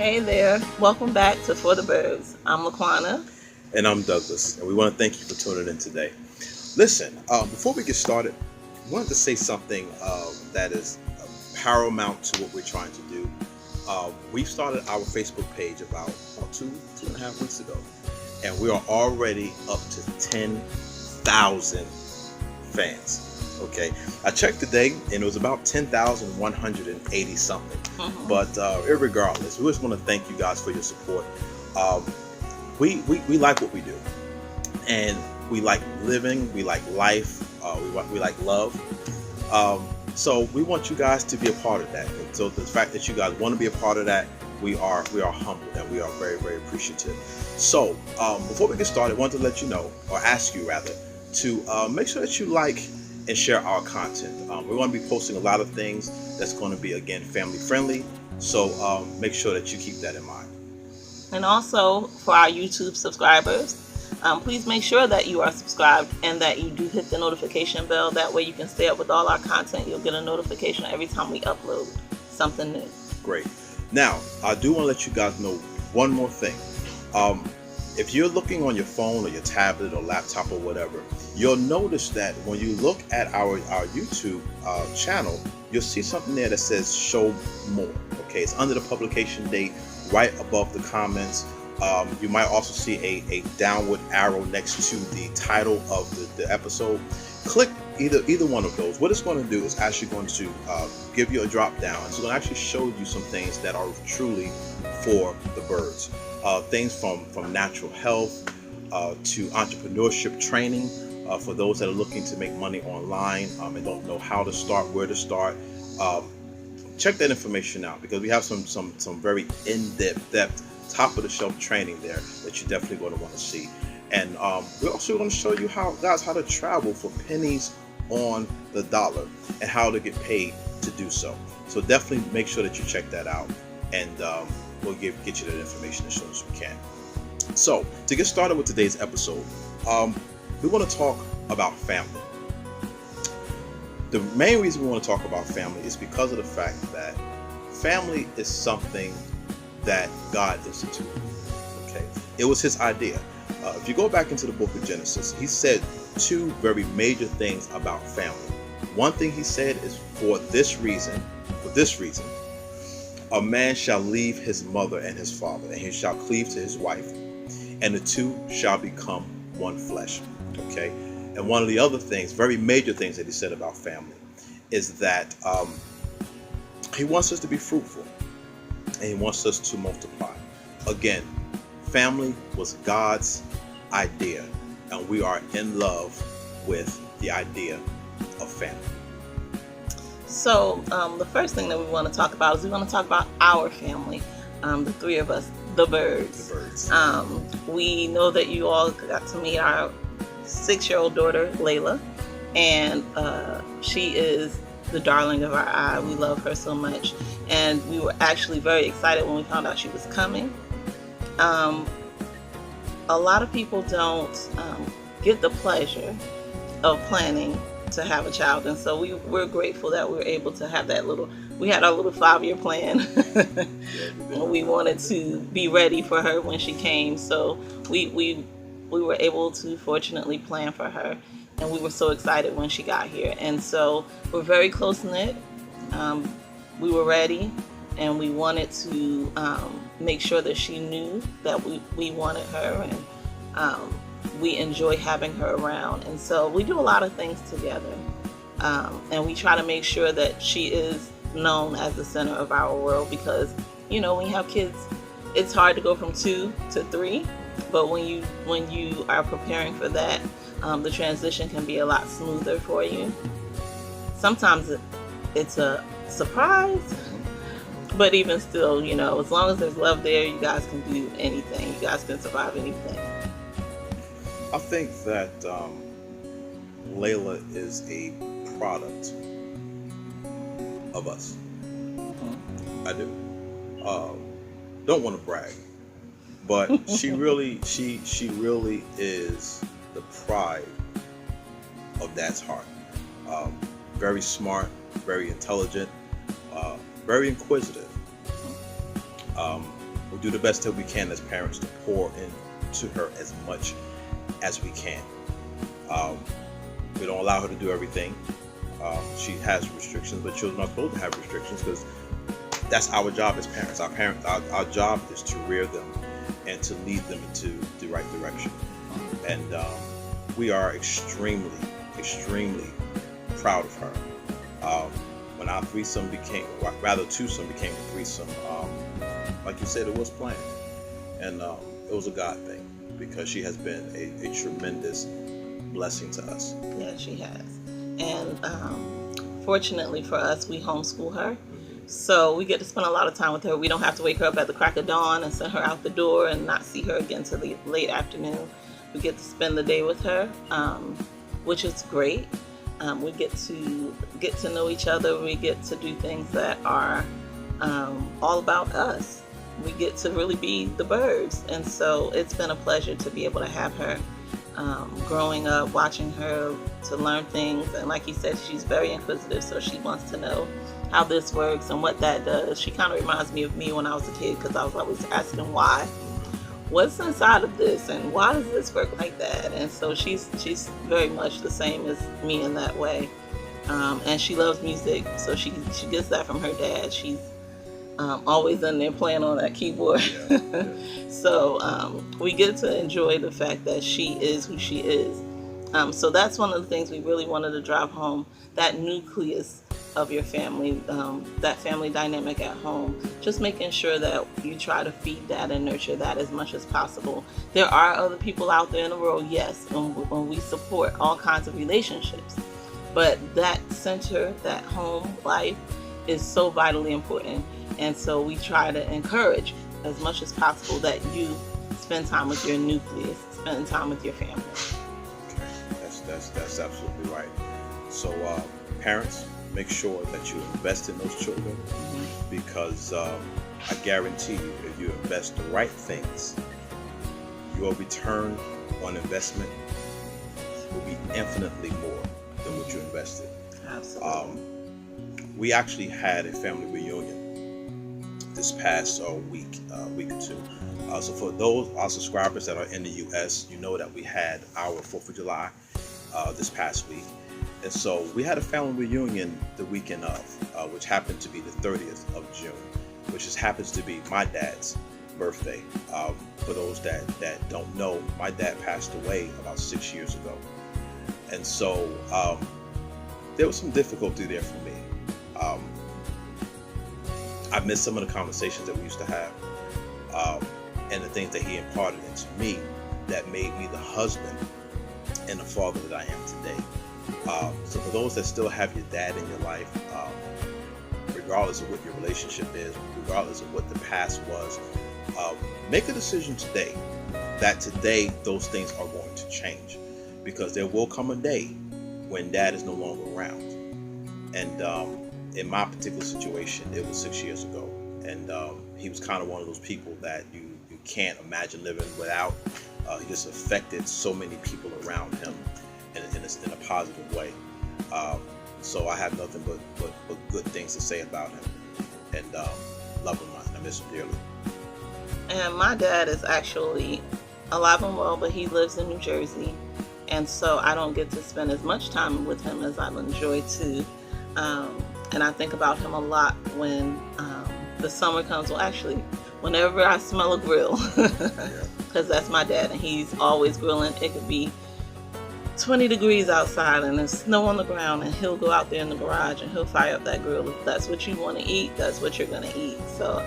Hey there, welcome back to For the Byrds. I'm Laquana. And I'm Douglas, and we want to thank you for tuning in today. Listen, before we get started, I wanted to say something that is paramount to what we're trying to do. We started our Facebook page about 2.5 weeks ago, and we are already up to 10,000 fans. Okay, I checked today, and it was about 10,180 something. But irregardless, we just want to thank you guys for your support. We like what we do, and we like living, we like life, we like love. So we want you guys to be a part of that. And so the fact that you guys want to be a part of that, we are humbled, and we are very, very appreciative. So before we get started, I want to let you know, or ask you rather, to make sure that you like and share our content. We're going to be posting a lot of things that's going to be, again, family friendly. So make sure that you keep that in mind. And also for our YouTube subscribers, please make sure that you are subscribed and that you do hit the notification bell. That way you can stay up with all our content. You'll get a notification every time we upload something new. Great. Now, I do want to let you guys know one more thing. If you're looking on your phone or your tablet or laptop or whatever, you'll notice that when you look at our YouTube channel, you'll see something there that says show more. Okay, it's under the publication date, right above the comments. You might also see a downward arrow next to the title of the episode. Click either one of those. What it's going to do is actually going to give you a drop down. It's going to actually show you some things that are truly for the birds. Things from natural health to entrepreneurship training for those that are looking to make money online and don't know how to start, where to start. Check that information out, because we have some very in-depth, top of the shelf training there that you're definitely going to want to see. And we're also going to show you how to travel for pennies on the dollar and how to get paid to do so. So definitely make sure that you check that out, and we'll get you that information as soon as we can. So to get started with today's episode, we want to talk about family. The main reason we want to talk about family is because of the fact that family is something that God instituted. Okay, it was His idea. If you go back into the book of Genesis, He said two very major things about family. One thing He said is, for this reason, a man shall leave his mother and his father, and he shall cleave to his wife, and the two shall become one flesh. Okay? And one of the other things, very major things that He said about family, is that He wants us to be fruitful, and He wants us to multiply. Again, family was God's idea, and we are in love with the idea of family. So the first thing that we want to talk about is we want to talk about our family, the three of us, the Byrds. The Byrds. We know that you all got to meet our 6-year-old daughter, Layla, and she is the darling of our eye. We love her so much, and we were actually very excited when we found out she was coming. A lot of people don't get the pleasure of planning to have a child, and so we're grateful that we were able to have that we had our little 5-year plan. We wanted to be ready for her when she came, so we were able to fortunately plan for her, and we were so excited when she got here. And so we're very close-knit. We were ready, and we wanted to make sure that she knew that we wanted her, and we enjoy having her around. And so we do a lot of things together, and we try to make sure that she is known as the center of our world, because when you have kids, it's hard to go from 2 to 3, but when you are preparing for that, the transition can be a lot smoother for you. Sometimes it's a surprise, but even still, as long as there's love there, you guys can do anything. You guys can survive anything. I think that Layla is a product of us. I do. Don't want to brag, but she really is the pride of Dad's heart. Very smart, very intelligent, very inquisitive. we do the best that we can as parents to pour into her as much as we can. We don't allow her to do everything. She has restrictions, but children are supposed to have restrictions because that's our job as parents. Our job is to rear them and to lead them into the right direction. And we are extremely proud of her. When our twosome became a threesome, like you said, it was planned, and it was a God thing because she has been a tremendous blessing to us. Yeah, she has. And fortunately for us, we homeschool her. So we get to spend a lot of time with her. We don't have to wake her up at the crack of dawn and send her out the door and not see her again till the late afternoon. We get to spend the day with her, which is great. We get to know each other. We get to do things that are all about us. We get to really be the Byrds. And so it's been a pleasure to be able to have her. Growing up, watching her to learn things, and like you said, she's very inquisitive, so she wants to know how this works and what that does. She kind of reminds me of me when I was a kid because I was always asking why, what's inside of this, and why does this work like that? And so she's very much the same as me in that way, and she loves music, so she gets that from her dad. She's always in there playing on that keyboard. Yeah. So we get to enjoy the fact that she is who she is. So that's one of the things we really wanted to drive home, that nucleus of your family, that family dynamic at home, just making sure that you try to feed that and nurture that as much as possible. There are other people out there in the world, yes, and we support all kinds of relationships, but that center, that home life is so vitally important. And so we try to encourage as much as possible that you spend time with your nucleus, spend time with your family. Okay, that's absolutely right. So parents, make sure that you invest in those children, because I guarantee you, if you invest the right things, your return on investment will be infinitely more than what you invested. Absolutely. We actually had a family reunion this past week or two. So for those our subscribers that are in the U.S., you know that we had our 4th of July this past week. And so we had a family reunion the weekend of, which happened to be the 30th of June, which just happens to be my dad's birthday. For those that don't know, my dad passed away about 6 years ago. And so there was some difficulty there for me. I missed some of the conversations that we used to have, and the things that he imparted into me that made me the husband and the father that I am today. So for those that still have your dad in your life, regardless of what your relationship is, regardless of what the past was, make a decision today that today those things are going to change, because there will come a day when dad is no longer around. And in my particular situation, it was 6 years ago, and he was kind of one of those people that you can't imagine living without. He just affected so many people around him in a positive way. So I have nothing but good things to say about him, and love him. I miss him dearly. And my dad is actually alive and well, but he lives in New Jersey, and so I don't get to spend as much time with him as I'd enjoy to. And I think about him a lot when the summer comes. Well, actually, whenever I smell a grill, because that's my dad, and he's always grilling. It could be 20 degrees outside and there's snow on the ground, and he'll go out there in the garage and he'll fire up that grill. If that's what you want to eat, that's what you're going to eat. So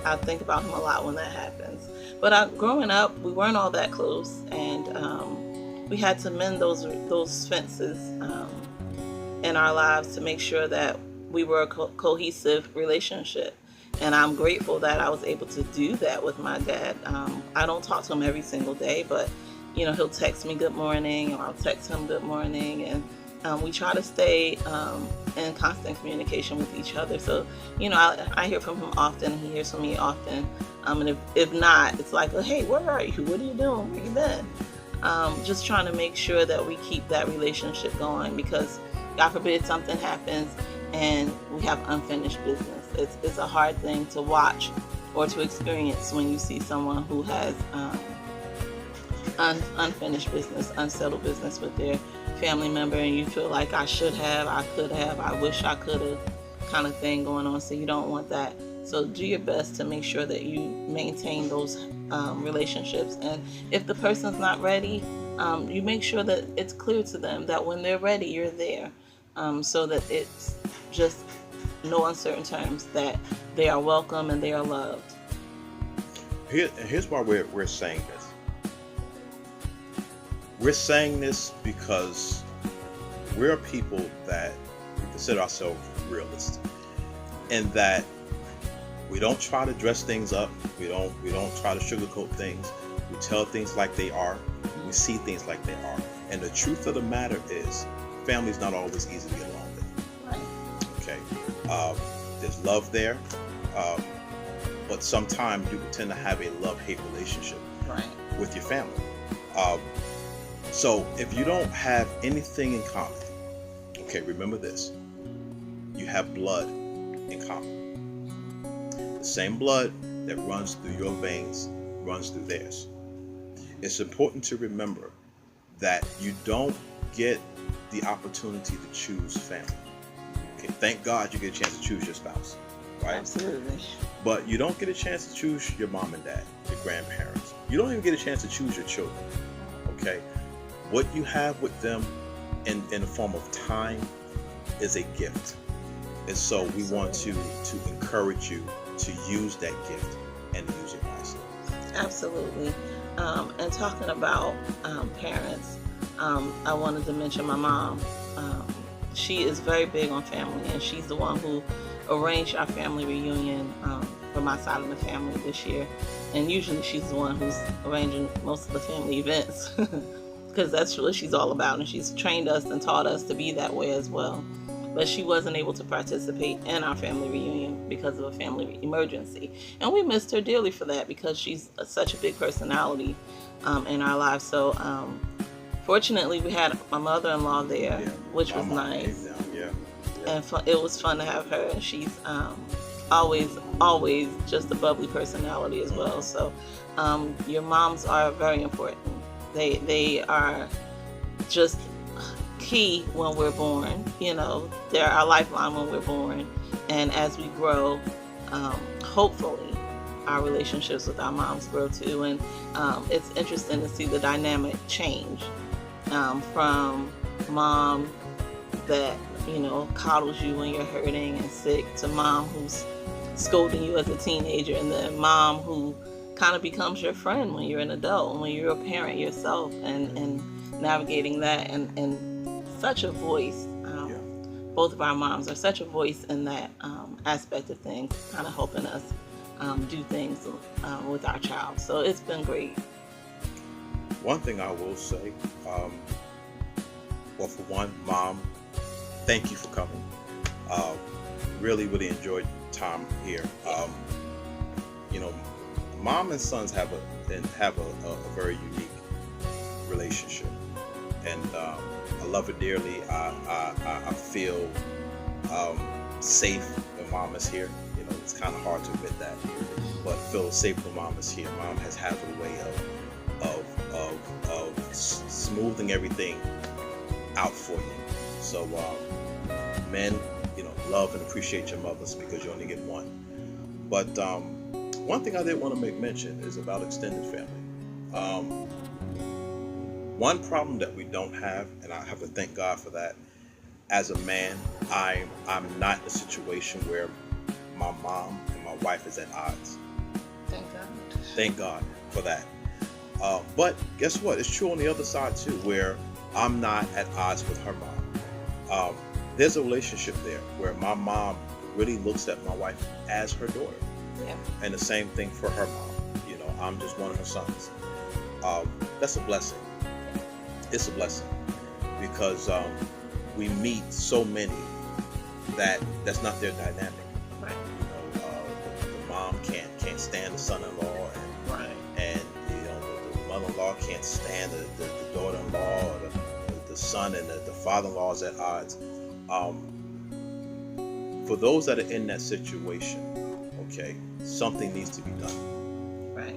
I think about him a lot when that happens. But growing up, we weren't all that close, and we had to mend those fences in our lives to make sure that we were a cohesive relationship. And I'm grateful that I was able to do that with my dad. I don't talk to him every single day, but he'll text me good morning, or I'll text him good morning, and we try to stay in constant communication with each other. So, I hear from him often, he hears from me often. And if not, it's like, oh, hey, where are you? What are you doing? Where you been? Just trying to make sure that we keep that relationship going, because God forbid something happens and we have unfinished business. It's a hard thing to watch or to experience when you see someone who has unfinished business, unsettled business with their family member, and you feel like I should have, I could have, I wish I could have kind of thing going on. So you don't want that. So do your best to make sure that you maintain those relationships. And if the person's not ready, you make sure that it's clear to them that when they're ready, you're there, so that it's just no uncertain terms, that they are welcome and they are loved. Here's why we're saying this. We're saying this because we're people that we consider ourselves realists, and that we don't try to dress things up. We don't try to sugarcoat things. We tell things like they are. We see things like they are. And the truth of the matter is, family's not always easy to get along with. Right. Okay. There's love there, but sometimes you tend to have a love-hate relationship Right. with your family. So if you don't have anything in common, okay, remember this: you have blood in common. The same blood that runs through your veins runs through theirs. It's important to remember that you don't get the opportunity to choose family. Okay, thank God you get a chance to choose your spouse, right? Absolutely. But you don't get a chance to choose your mom and dad, your grandparents. You don't even get a chance to choose your children. Okay? What you have with them in the form of time is a gift. And so we want to encourage you to use that gift and to use it wisely. Absolutely. And talking about parents, I wanted to mention my mom. She is very big on family, and she's the one who arranged our family reunion for my side of the family this year. And usually she's the one who's arranging most of the family events because that's what she's all about, and she's trained us and taught us to be that way as well. But she wasn't able to participate in our family reunion because of a family emergency. And we missed her dearly for that, because she's such a big personality in our lives. So fortunately, we had my mother-in-law there, which was nice. And it was fun to have her. And she's always just a bubbly personality as well. So your moms are very important. They are just key when we're born. They're our lifeline when we're born, and as we grow, hopefully our relationships with our moms grow too. And it's interesting to see the dynamic change from mom that coddles you when you're hurting and sick, to mom who's scolding you as a teenager, and then mom who kind of becomes your friend when you're an adult, when you're a parent yourself, and navigating that, and such a voice. Both of our moms are such a voice in that aspect of things, kind of helping us do things with our child. So it's been great. One thing I will say, well, for one, Mom, thank you for coming. Really enjoyed time here. Mom and sons have a very unique relationship, and I love her dearly. I feel safe when Mom is here. It's kind of hard to admit that, but feel safe when Mom is here. Mom has had a way of smoothing everything out for you. So men, love and appreciate your mothers, because you only get one. But one thing I did want to make mention is about extended family. One problem that we don't have, and I have to thank God for that, as a man, I'm not in a situation where my mom and my wife is at odds. Thank God. Thank God for that. But guess what? It's true on the other side too, where I'm not at odds with her mom. There's a relationship there where my mom really looks at my wife as her daughter. Yeah. And the same thing for her mom. I'm just one of her sons. That's a blessing. It's a blessing, because we meet so many that's not their dynamic. Right. The mom can't stand the son-in-law, and the mother-in-law can't stand the daughter-in-law, or the son and the father-in-law's at odds. For those that are in that situation, okay, something needs to be done. Right.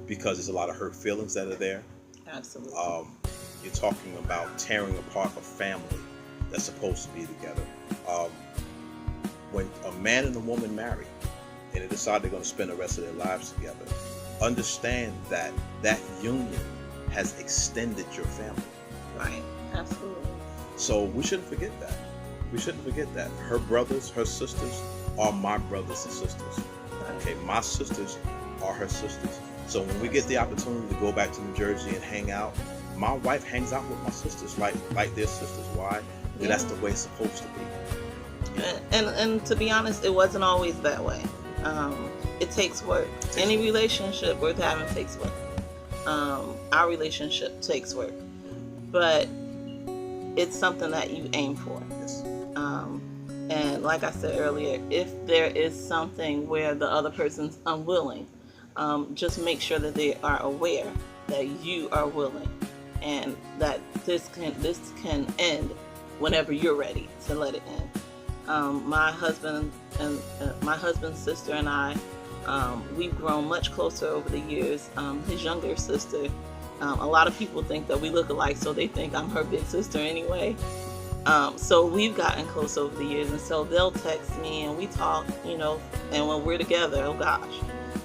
Because there's a lot of hurt feelings that are there. Absolutely. You're talking about tearing apart a family that's supposed to be together. When a man and a woman marry and they decide they're going to spend the rest of their lives together, understand that that union has extended your family. Right. Absolutely. So we shouldn't forget that. We shouldn't forget that. Her brothers, her sisters are my brothers and sisters. Right. Okay, my sisters are her sisters. So when we get the opportunity to go back to New Jersey and hang out, my wife hangs out with my sisters like their sisters. Why? Yeah. That's the way it's supposed to be. And to be honest, it wasn't always that way. It takes work. Any relationship worth having takes work. Our relationship takes work, but it's something that you aim for. Yes. And like I said earlier, if there is something where the other person's unwilling, just make sure that they are aware that you are willing, and that this can end whenever you're ready to let it end. My husband and my husband's sister and I, we've grown much closer over the years. His younger sister, a lot of people think that we look alike, so they think I'm her big sister anyway. So we've gotten close over the years, and so they'll text me and we talk, and when we're together, oh gosh,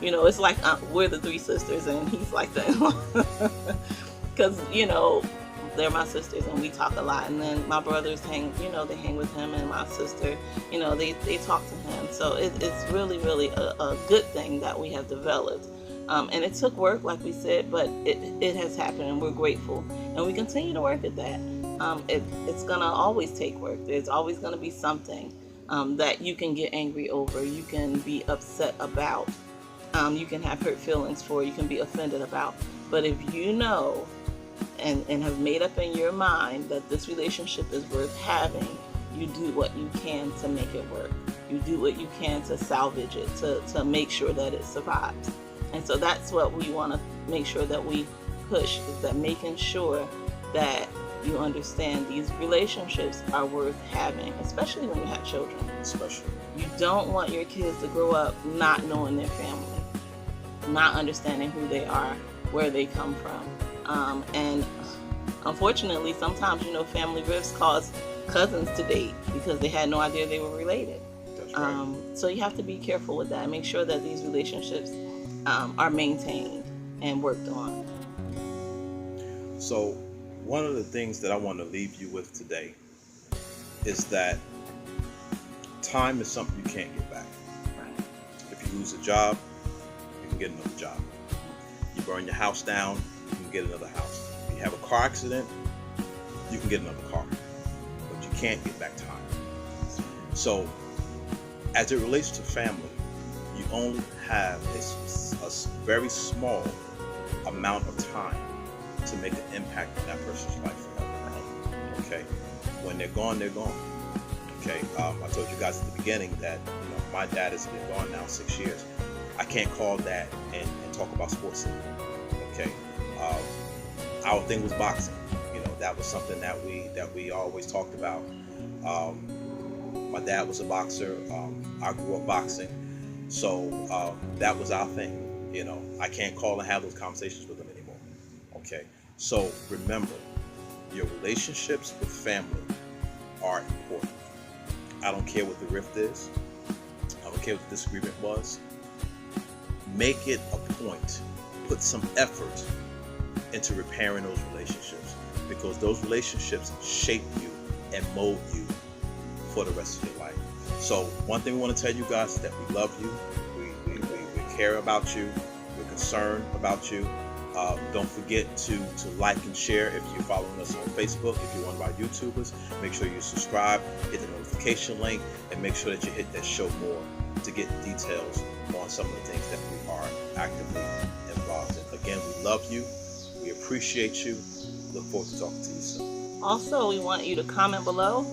it's like we're the three sisters and he's like the because they're my sisters and we talk a lot. And then my brothers hang, they hang with him, and my sister, they talk to him. So it's really, really a good thing that we have developed. And it took work, like we said, but it has happened, and we're grateful. And we continue to work at that. It's going to always take work. There's always going to be something that you can get angry over, you can be upset about, you can have hurt feelings for, you can be offended about. But if you know and have made up in your mind that this relationship is worth having, you do what you can to make it work. You do what you can to salvage it, to make sure that it survives. And so that's what we want to make sure that we push, is that making sure that you understand these relationships are worth having, especially when you have children. Especially. You don't want your kids to grow up not knowing their family, not understanding who they are, where they come from. And unfortunately, sometimes, family rifts cause cousins to date because they had no idea they were related. That's right. So you have to be careful with that. Make sure that these relationships are maintained and worked on. So one of the things that I want to leave you with today is that time is something you can't get back. Right. If you lose a job, you can get another job. You burn your house down, you can get another house. If you have a car accident, you can get another car. But you can't get back time. So as it relates to family, you only have a very small amount of time to make an impact on that person's life forever. Okay? When they're gone, they're gone. Okay? I told you guys at the beginning that my dad has been gone now 6 years. I can't call Dad and talk about sports anymore. Okay? Our thing was boxing. That was something that we always talked about. My dad was a boxer. I grew up boxing. So that was our thing. I can't call and have those conversations with him anymore. Okay? So remember, your relationships with family are important. I don't care what the rift is. I don't care what the disagreement was. Make it a point. Put some effort into repairing those relationships, because those relationships shape you and mold you for the rest of your life. So one thing we want to tell you guys is that we love you. We care about you. We're concerned about you. Don't forget to like and share if you're following us on Facebook. If you're one of our YouTubers, make sure you subscribe, hit the notification link, and make sure that you hit that show more to get details on some of the things that we are actively involved in. Again, we love you. We appreciate you. Look forward to talking to you soon. Also, we want you to comment below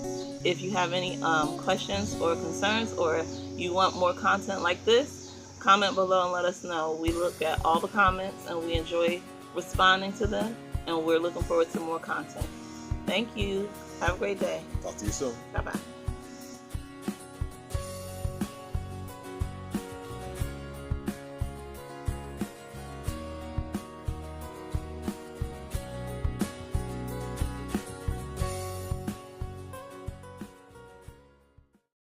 if you have any questions or concerns, or you want more content like this. Comment below and let us know. We look at all the comments and we enjoy responding to them, and we're looking forward to more content. Thank you. Have a great day. Talk to you soon. Bye-bye.